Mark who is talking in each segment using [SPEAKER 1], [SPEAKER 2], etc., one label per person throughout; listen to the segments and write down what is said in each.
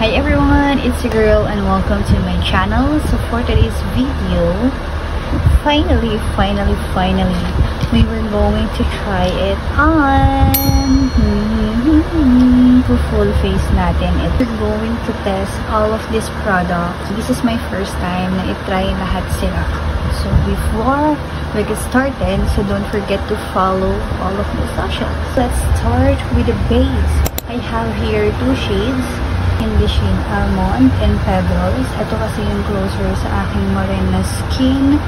[SPEAKER 1] Hi everyone, it's your girl and welcome to my channel. So for today's video, finally, we were going to try it on full face natin. We're going to test all of these products. This is my first time na i-try lahat sila. So before we get started, so don't forget to follow all of my socials. Let's start with the base. I have here two shades. In the shade Almond and Pebbles. Ito kasi yung closer sa aking morena skin.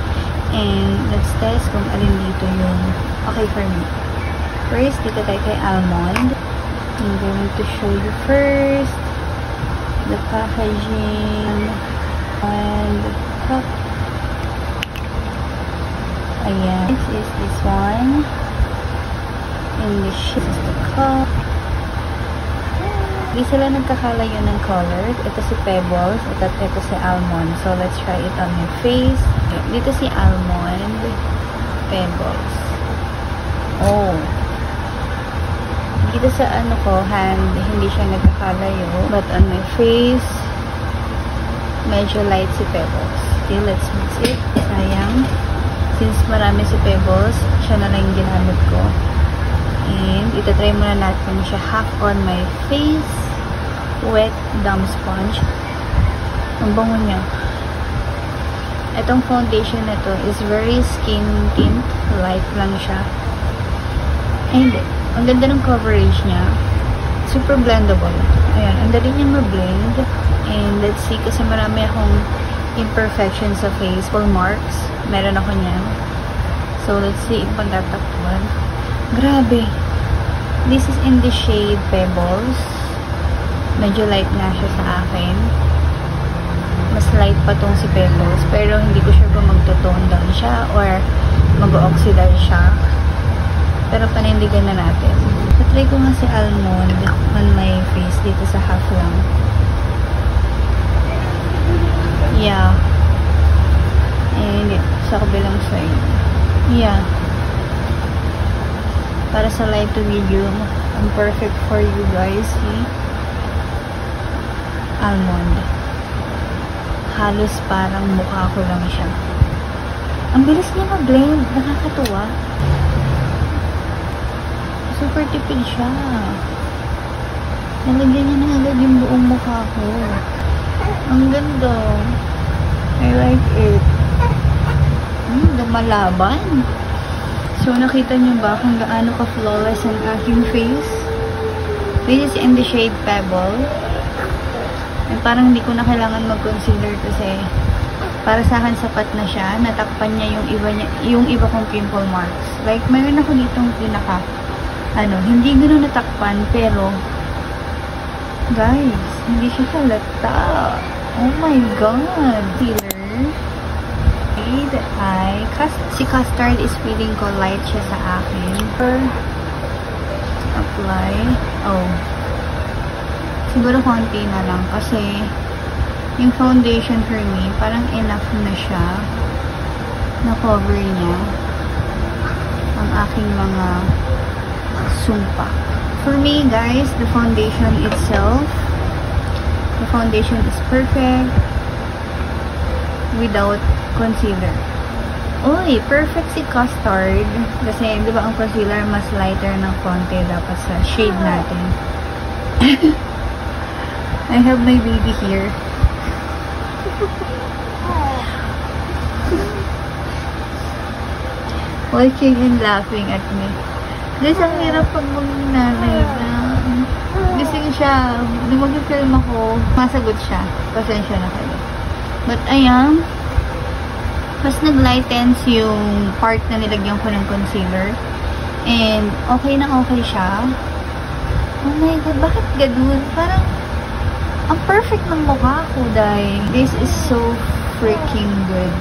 [SPEAKER 1] And let's test kung alin dito yung okay for me. First, dito tayo kay Almond. I'm going to show you first the packaging and the cup. Ayan. This is this one. And this is the cup. Hindi sila nagkakalayo ng color. Ito si Pebbles at ito si Almond. So, let's try it on my face. Dito si Almond. Pebbles. Oh. Dito sa ano ko, hand, hindi siya nagkakalayo. But on my face, medyo light si Pebbles. Okay, let's mix it. Sayang. Since marami si Pebbles, siya na lang yung ginamit ko. And itatry muna natin siya half on my face. Wet Dumb Sponge. Ang bango niya. Itong foundation na to is very skin tint. Light lang siya. And ang ganda ng coverage niya. Super blendable. Ayan. Ang dali niya ma-blend. And let's see, kasi marami akong imperfections sa face. Full marks. Meron ako niyan. So let's see if pagtataktuan. Grabe. This is in the shade Pebbles. Medyo light na siya sa akin. Mas light pa tong si Pebbles. Pero hindi ko sure kung magto-tone down siya or mag-oxidize siya. Pero panindigan na natin. Try ko nga si Almond on my face dito sa half lang. Yeah. And sa kabilang side. Yeah. Para sa live to medium, I'm perfect for you guys. See? Almond. Halos parang mukha ko lang siya. Ang bilis niya mag-blend. Nakakatuwa. Super tipid siya. Nalagyan niya na agad yung buong mukha ko. Ang ganda. I like it. Lumalaban. So, nakita nyo ba kung gaano ka-flawless ang aking face? This is in the shade Pebble. And parang hindi ko na kailangan mag-concealer kasi para sa akin sapat na siya. Natakpan niya yung iba kong pimple marks. Like, mayroon ako ditong pinaka, hindi gano'n natakpan, pero guys, hindi siya halata. Oh my God! Concealer. Si Custard is feeling ko light siya sa akin. Apply. Oh. Siguro konti na lang kasi yung foundation for me, parang enough na siya na cover niya ang aking mga sumpa. For me, guys, the foundation itself, the foundation is perfect without concealer. Uy, perfect si Custard. Kasi, di ba ang concealer mas lighter ng konti dapat sa shade natin. I have my baby here. Watching and laughing at me. Guys, ang hirap pag mag-nanay na. Gising siya. Nung mag-film ako, masagot siya. Pasensya na kayo. But, ayan. Mas nag-lightens yung part na nilagyan ko ng concealer. And, okay na okay siya. Oh my God, bakit ganun? Parang, ang perfect ng mukha ko, dahil this is so freaking good.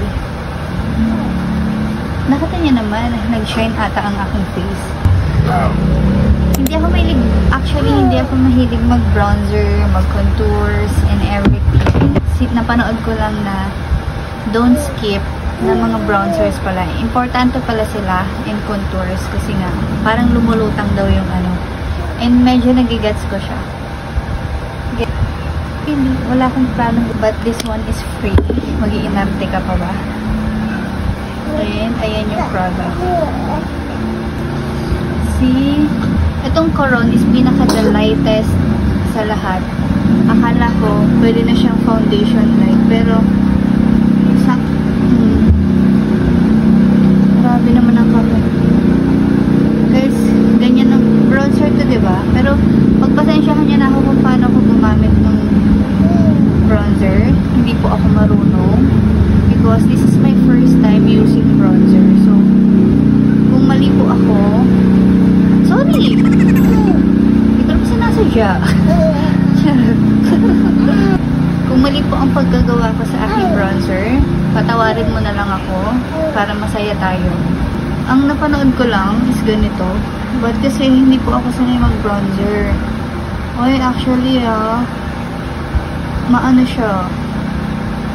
[SPEAKER 1] Nakita niya naman, nag-shine ata ang aking face. Hindi ako mahilig, actually, hindi ako mahilig mag-bronzer, mag-contours, and everything. Napanood ko lang na don't skip na mga bronzers pala. Importante pala sila in contours kasi nga parang lumulutang daw yung ano. And medyo nagigets ko siya. Hindi, wala akong plano. But this one is free. Mag-iinarte ka pa ba? And, ayan yung product. See? Itong Coron is pinaka-the lightest sa lahat. Akala ko, pwede na siyang foundation light. Pero, grabe naman ang cover. Guys, ganyan ang bronzer to, diba? Pero, pagpasensyahan niya na ako kung paano ako gumamit ng bronzer. Hindi po ako marunong. Because this is my first time using bronzer. So, kung mali po ako, sorry! Hindi ko naman sinasadya. Kung mali po ang paggagawa ko sa aking bronzer, patawarin mo na lang ako para masaya tayo. Ang napanood ko lang is ganito. But kasi hindi po ako sanay mag-bronzer. Oy, actually maano siya,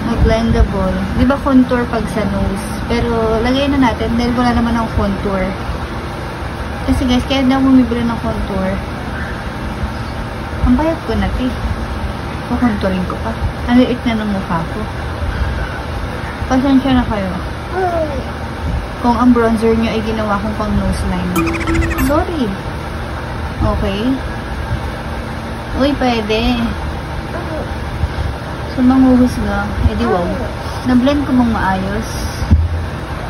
[SPEAKER 1] mag-blendable. Di ba contour pag sa nose? Pero lagay na natin dahil wala naman ang contour. Kasi guys, kaya na bumibili ng contour. Ang bayad ko na kukontouring ko pa. Ang liit na ng mukha ko. Pasensya na kayo. Kung ang bronzer nyo ay ginawa kong pang nose line. Sorry. Okay? Uy, pwede. So, manghuhus nga. Eh di wow. Na-blend ko bang maayos?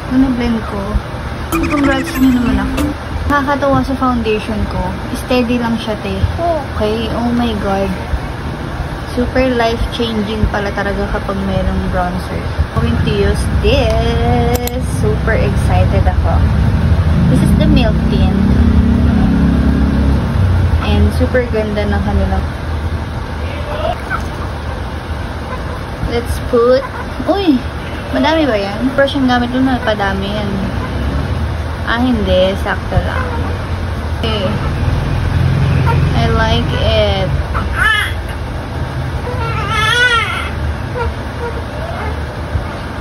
[SPEAKER 1] Kung na-blend ko, congrats nyo naman ako. Nakakatawa sa foundation ko. Steady lang siya, Okay? Oh my God. Super life-changing pala talaga kapag mayroong bronzer. Going to use this. Super excited ako. This is the Milk Tint. And super ganda ng kanilang. Let's put... Uy! Madami ba yan? Brush yung gamit doon na padami yan. Hindi. Sakto lang. Okay. I like it.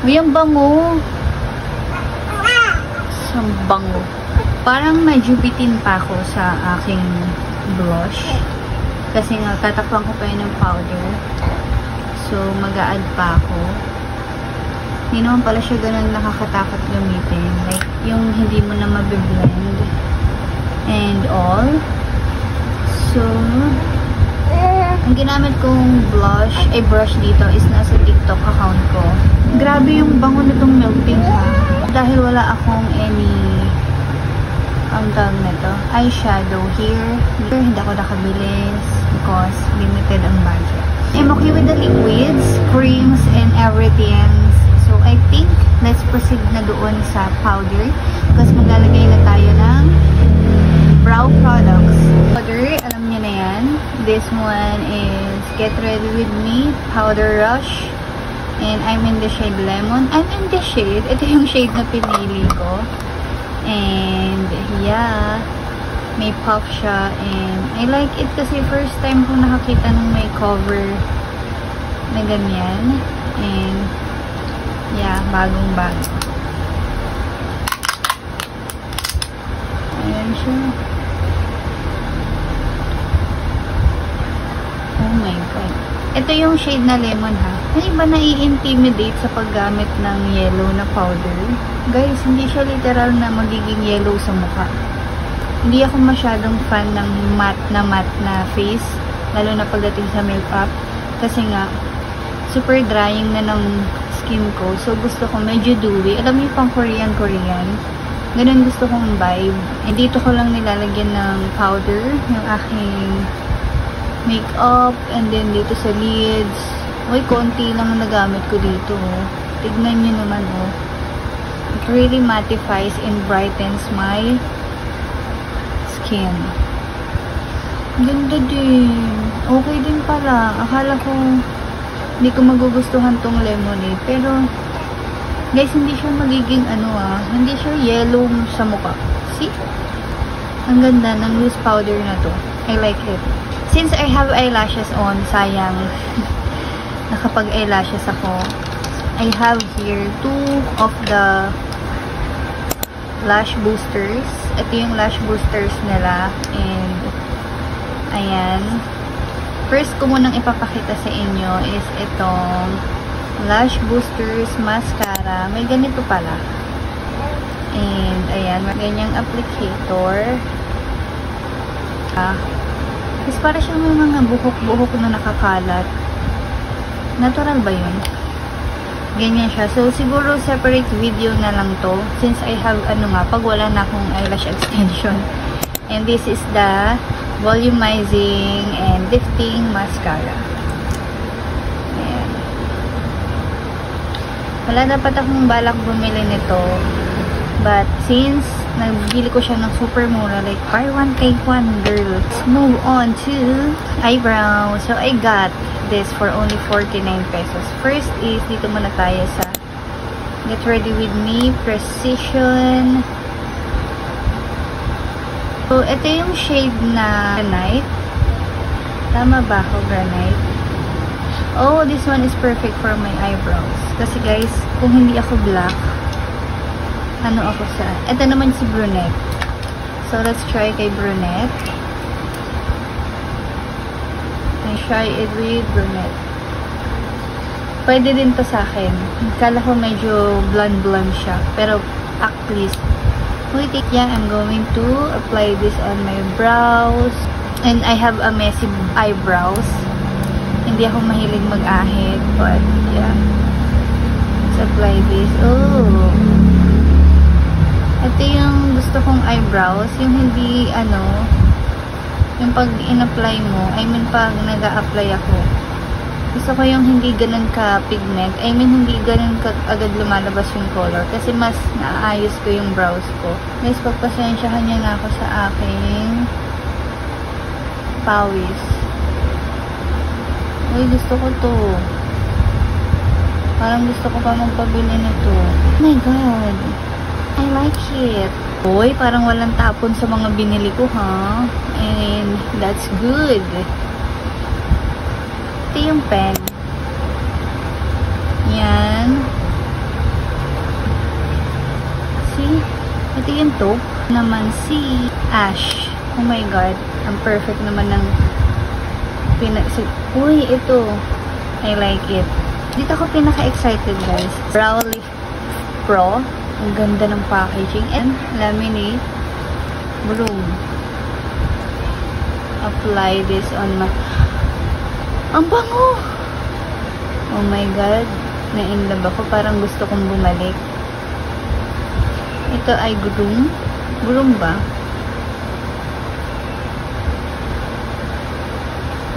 [SPEAKER 1] Uy, ang bango. Ang bango. Parang medyo bitin pa ako sa aking blush. Kasi nga, tatakpan ko pa yun ng powder. So, mag-a-add pa ako. Hindi naman pala siya ganun nakakatakot gamitin. Like, yung hindi mo na mabiblend. And all. So, ang ginamit kong brush dito is nasa TikTok account ko. Grabe yung bango nitong Milk Tint ha. Dahil wala akong any eyeshadow here. Hindi ako nakabili because limited ang budget. I'm okay with the liquids, creams, and everything. So, I think let's proceed na doon sa powder because maglalagay na tayo ng brow products. Powder, alam niyo na yan. This one is Get Ready With Me Powder Rush. And I'm in the shade Lemon. I'm in the shade. Ito yung shade na pinili ko. And, yeah. May puff siya. And, I like it kasi first time ko nakakita ng may cover na ganyan. And, yeah, bagong-bago. Ayan siya. Oh my God. Ito yung shade na lemon ha. Hindi ba nai-intimidate sa paggamit ng yellow na powder? Guys, hindi siya literal na magiging yellow sa mukha. Hindi ako masyadong fan ng matte na face. Lalo na pagdating sa makeup. Kasi nga, super drying na ng skin ko. So, gusto ko medyo dewy. Alam niyo pang Korean. Ganun gusto kong vibe. And dito ko lang nilalagyan ng powder. Yung aking makeup. And then dito sa lids. Uy, konti lang nagamit ko dito. Tignan nyo naman, It really mattifies and brightens my skin. Ganda din. Okay din pala. Akala ko hindi ko magugustuhan tong lemonade. Pero, guys, hindi siya magiging hindi siya yellow sa mukha. See? Ang ganda ng loose powder na to. I like it. Since I have eyelashes on, sayang. Nakapag-eyelashes ako. I have here 2 of the lash boosters. Ito yung lash boosters nila. And, ayan. first ko munang ipapakita sa inyo is itong Lash Boosters Mascara. May ganito pala. And, ayan, may ganyang applicator. Is para siyang may mga buhok-buhok na nakakalat. Natural ba yun? Ganyan siya. So, siguro separate video na lang to. Since I have, pag wala na akong eyelash extension. And this is the volumizing and lifting mascara. Ayan. Wala dapat akong balak bumili nito. But, since nagbili ko siya ng super mura, like, buy one, take one, girl. Let's move on to eyebrow. So, I got this for only 49 pesos. First is, dito muna tayo sa Get Ready With Me Precision. So, ito yung shade na Granite. Tama ba ako, Granite? Oh, this one is perfect for my eyebrows. Kasi guys, kung hindi ako black, ako sa... Ito naman si Brunette. So, let's try kay Brunette. I try it with Brunette. Pwede din to sa akin. Kala ko medyo blonde siya. Pero, at least, wait, yeah, I'm going to apply this on my brows. And I have a messy eyebrows. Hindi ako mahilig mag-ahit. But, yeah. Let's apply this. Oh! Ito yung gusto kong eyebrows, yung hindi, yung pag in-apply mo, pag nag-a-apply ako, gusto ko yung hindi ganun ka-pigment, hindi ganun agad lumalabas yung color, kasi mas naayos ko yung brows ko. Guys, pagpasensyahan niyo na ako sa aking pawis. Uy, gusto ko to. Parang gusto ko pa magpabili nito. Oh my God! I like it. Uy, parang walang tapon sa mga binili ko, ha? And that's good. Ito yung pen. Yan. See? Ito yung taupe. Naman si Ash. Oh my God. Ang perfect naman ng uy, ito. I like it. Dito ako pinaka-excited, guys. Brow Lift Pro. Ang ganda ng packaging. And laminate broom. Apply this on my... Ang bango! Oh my God. Na-inlove ako. Parang gusto kong bumalik. Ito ay broom. Broom ba?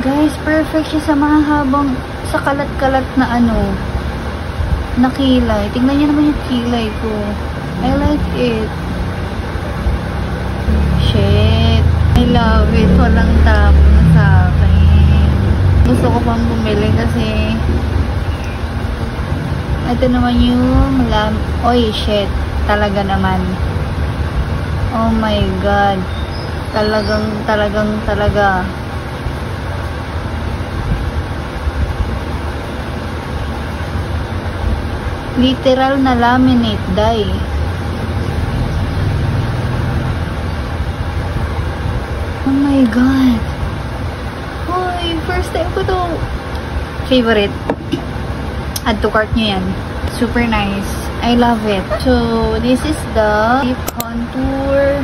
[SPEAKER 1] Guys, perfect siya sa mga habang sa kalat-kalat na na kilay. Tingnan niyo naman yung kilay ko. I like it. Shit. I love it. Walang tapon sa akin. Gusto ko pang bumili kasi ito naman yung oy, shit. Talaga naman. Oh my God. Talaga. Literal na laminate dye. Oh my God. Hoy, first time ko to. Favorite. Add to cart nyo yan. Super nice. I love it. So, this is the lip contour.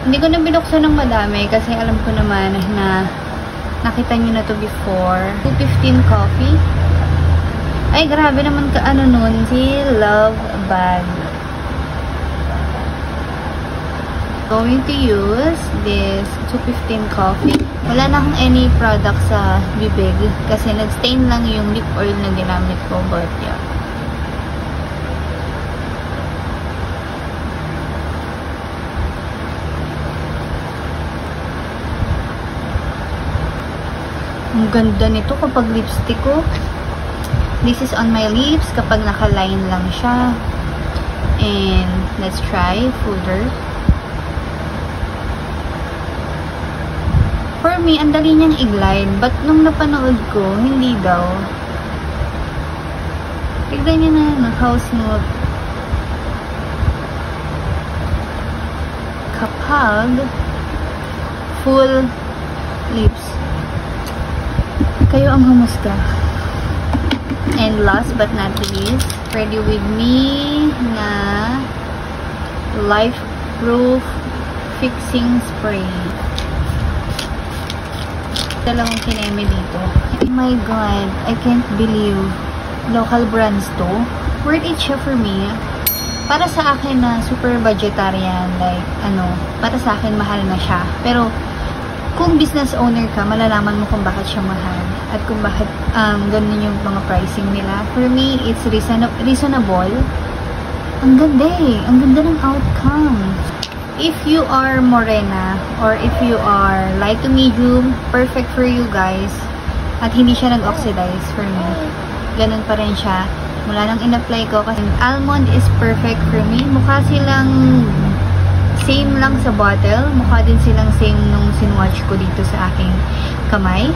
[SPEAKER 1] Hindi ko na binuksan ng madami kasi alam ko naman na nakita nyo na to before. 215 coffee. Ay, grabe naman nun. Si Love Bag. Going to use this 215 coffee. Wala na akong any product sa bibig kasi nag-stain lang yung lip oil na ginamit ko. But yeah. Ang ganda nito kapag lipstick ko. This is on my lips kapag naka-line lang siya. And let's try further. For me, ang dali niyang i-glide. But nung napanood ko, hindi daw. Tignan niyo na how smooth. Kapag hug full lips. Kayo ang humusga. And last but not least, ready with me na Life Proof Fixing Spray. Dalawang kineme dito. Oh my god, I can't believe local brands to. Worth it siya for me. Para sa akin na super vegetarian, like para sa akin mahal na siya. Pero kung business owner ka, malalaman mo kung bakit siya mahal at kung bakit ganun yung mga pricing nila. For me, it's reasonable. Ang ganda eh. Ang ganda ng outcome. If you are morena or if you are light to medium, perfect for you guys. At hindi siya nag-oxidize for me. Ganun pa rin siya. Mula nang in-apply ko kasi almond is perfect for me. Mukha silang same lang sa bottle. Mukha din silang same nung sinwatch ko dito sa aking kamay.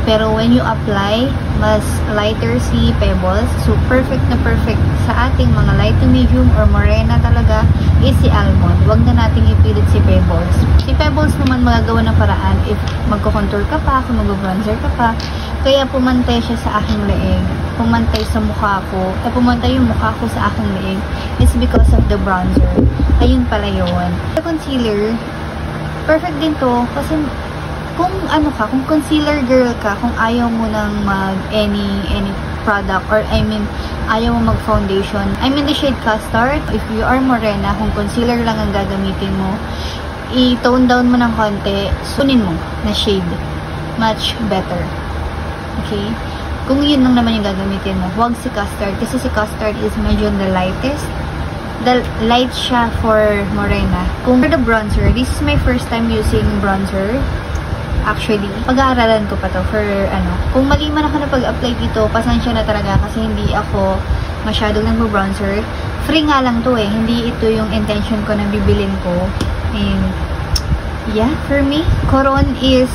[SPEAKER 1] Pero when you apply, mas lighter si Pebbles. So, perfect na perfect sa ating mga light to medium or morena talaga is si almond. Huwag na nating ipilit si Pebbles. Si Pebbles naman magagawa ng paraan if magko-contour ka pa, kung mag-bronzer ka pa. Kaya pumantay siya sa aking leeg. Pumantay sa mukha ko. Pumantay yung mukha ko sa aking leeg. It's because of the bronzer. Ayun pala yun. Sa concealer, perfect din to. Kasi kung kung concealer girl ka, kung ayaw mo nang mag any product or ayaw mo mag foundation, the shade custard, if you are morena, kung concealer lang ang gagamitin mo, i-tone down mo ng konti, sunin mo na shade. Much better. Okay? Kung yun lang naman yung gagamitin mo, huwag si custard. Kasi si custard is medyo the lightest. The light siya for morena. Kung for the bronzer, this is my first time using bronzer. Actually, pag-aaralan ko pa to for Kung mali man ako na pag-apply dito, pasensya na talaga kasi hindi ako masyadong nag-bronzer. Free nga lang to eh. Hindi ito yung intention ko na bibilin ko. And yeah, for me, Coron is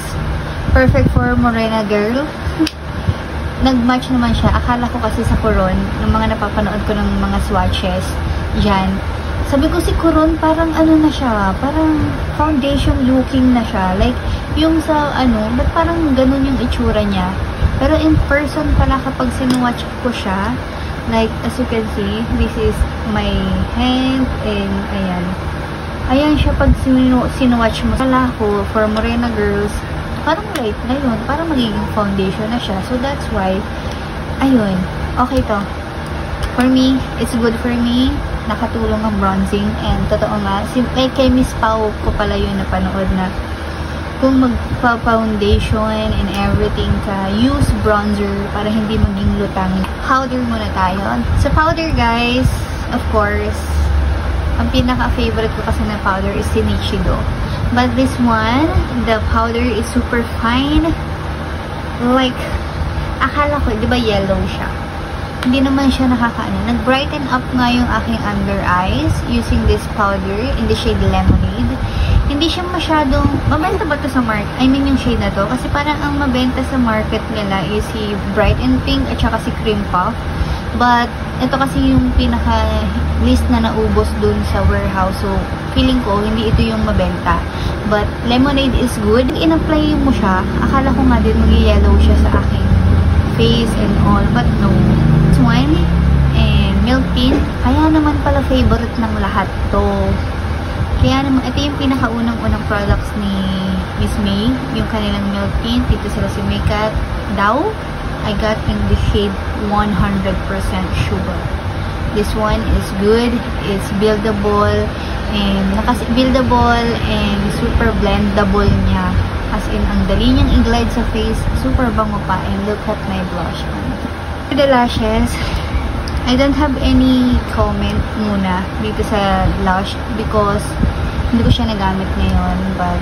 [SPEAKER 1] perfect for morena girl. Nag-match naman siya. Akala ko kasi sa Coron, ng mga napapanood ko ng mga swatches dyan, sabi ko si Coron parang na siya, parang foundation looking na siya. Like, yung sa ba't parang ganun yung itsura niya. Pero in person pala kapag sinuwatch ko siya, like, as you can see, this is my hand, and ayan. Ayan siya pag sinuwatch mo. Kala ko, for morena girls, parang light na yun. Parang magiging foundation na siya. So, that's why, ayun. Okay to. For me, it's good for me. Nakatulong ang bronzing. And, totoo nga, kay Miss Pau ko pala yun napanood na kung magpa-foundation and everything ka, use bronzer para hindi maging lutang. Powder muna tayo. Sa powder, guys, of course, ang pinaka-favorite ko kasi na powder is si Nichido. But this one, the powder is super fine. Like, akala ko, di ba yellow siya? Hindi naman siya nag-brighten up nga yung aking under eyes using this powder in the shade Lemonade. Hindi siya masyadong, mabenta ba ito sa market? Yung shade na to. Kasi parang ang mabenta sa market nila is si Bright and Pink at saka si Cream Puff. But, ito kasi yung pinaka-list na naubos dun sa warehouse. So, feeling ko, hindi ito yung mabenta. But, Lemonade is good. In-apply mo siya, akala ko nga din mag-yellow siya sa aking face and all. But no. This one, and Milk Tint. Kaya naman pala favorite ng lahat to. Kaya naman, ito yung pinakaunang-unang products ni Miss May. Yung kanilang Milk Tint. Dito sila si Makeup Dow. I got in the shade 100% Sugar. This one is good. It's buildable. And buildable and super blendable niya. As in, ang dali niyang i-glide sa face. Super bango pa. And look at my blush on. For the lashes, I don't have any comment muna dito sa lash because hindi ko siya nagamit ngayon. But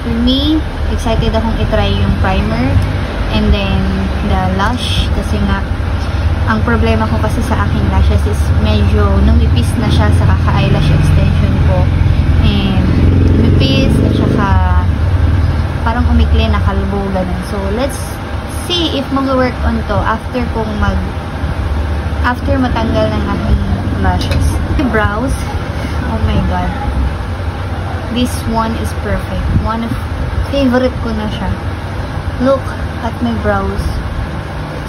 [SPEAKER 1] for me, excited akong itry yung primer and then the lash kasi nga ang problema ko kasi sa aking lashes is medyo numipis na siya sa kaka-eyelash extension ko. And numipis at saka parang umikli na kalbo ganun. So let's see if mag-work on to after matanggal ng aking lashes. The brows, oh my god, This one is perfect. One of favorite ko na siya. Look at my brows.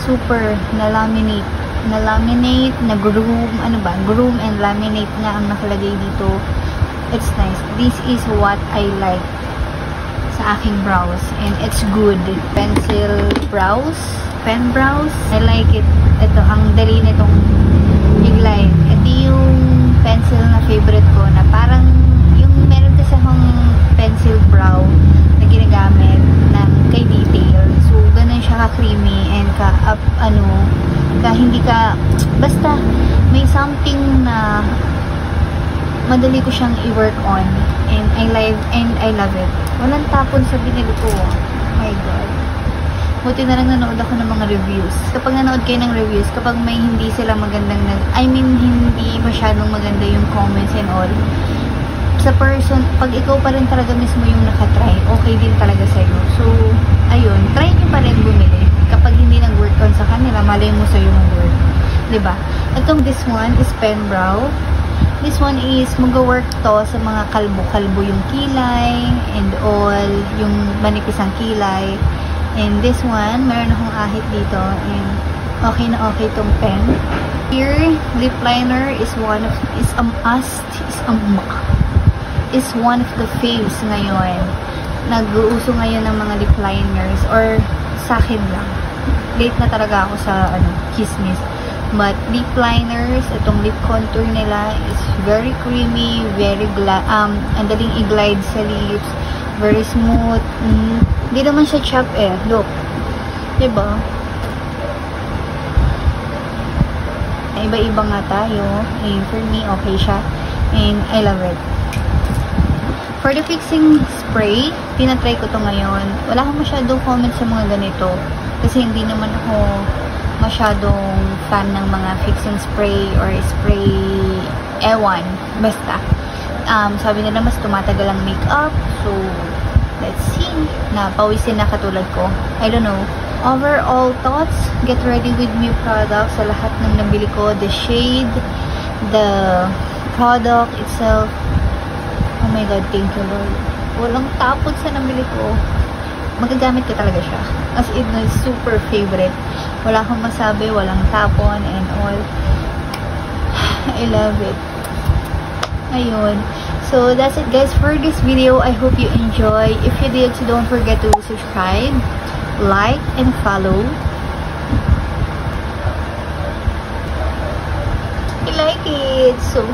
[SPEAKER 1] Super na-laminate. Na-laminate, na-groom, ano ba? Groom and laminate nga ang nakalagay dito. It's nice. This is what I like sa aking brows. And it's good. Pencil brows. Pen brows. I like it. Ito, ang dali nitong i-glide. Ito yung pencil na favorite ko na parang yung meron kasi akong pencil brow na ginagamit na kay detail. So, ganun siya ka-creamy and hindi ka, basta may something na madali ko siyang i-work on and I love it. Walang tapon sa binili ko. Oh my God. Buti na lang nanood ako ng mga reviews. Kapag nanood kayo ng reviews, kapag may hindi sila magandang hindi masyadong maganda yung comments and all, sa person, pag ikaw pa rin talaga mismo yung nakatry, okay din talaga sa'yo. So, ayun, try nyo pa rin bumili. Kapag hindi nag-work on sa kanila, malay mo sa'yo mag-work. Diba? Itong this one is pen brow. This one is mag-work to sa mga kalbo-kalbo yung kilay and all, yung manipis ang kilay. And this one, meron akong ahit dito and okay na okay tong pen. Here, lip liner is one of the faves ngayon. Nag-uuso ngayon ng mga lip liners or sa akin lang. Late na talaga ako sa Kismis. But lip liners, itong lip contour nila is very creamy, very ang daling i-glide sa lips, very smooth. Hindi naman siya chap look. Diba? Iba-iba nga tayo. And for me, okay siya. And I love it. For the fixing spray, tinatry ko to ngayon. Wala akong masyadong comment sa mga ganito. Kasi hindi naman ako masyadong fan ng mga fixing spray or spray ewan. Basta. Sabi nila mas tumatagal ang makeup. So, let's see. Napawisin na katulad ko. I don't know. Overall thoughts, get ready with me products sa lahat ng nabili ko. The shade, the product itself. Oh my God, thank you Lord. Walang tapon sa nabili ko. Magagamit ko talaga siya. As in, super favorite. Wala akong masabi, walang tapon and all. I love it. Ayun. So, that's it guys for this video. I hope you enjoy. If you did, so don't forget to subscribe, like, and follow. I like it. So,